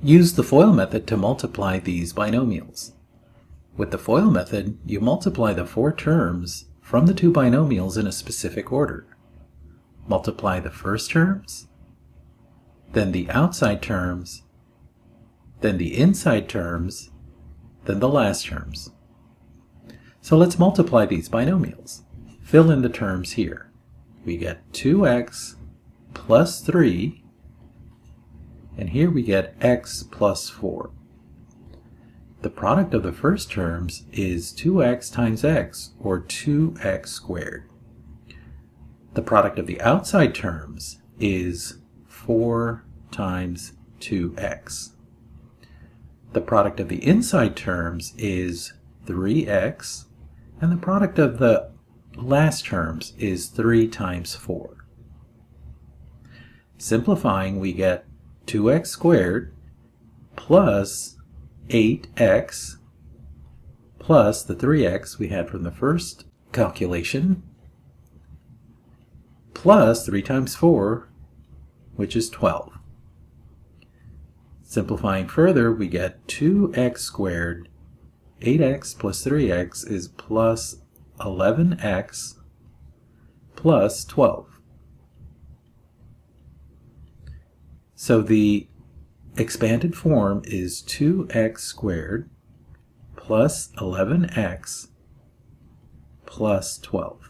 Use the FOIL method to multiply these binomials. With the FOIL method, you multiply the four terms from the two binomials in a specific order. Multiply the first terms, then the outside terms, then the inside terms, then the last terms. So let's multiply these binomials. Fill in the terms here. We get 2x plus 3, and here we get x plus 4. The product of the first terms is 2x times x, or 2x squared. The product of the outside terms is 4 times 2x. The product of the inside terms is 3x, and the product of the last terms is 3 times 4. Simplifying, we get 2x squared plus 8x plus the 3x we had from the first calculation plus 3 times 4, which is 12. Simplifying further, we get 2x squared, 8x plus 3x is plus 11x plus 12. So the expanded form is 2x squared plus 11x plus 12.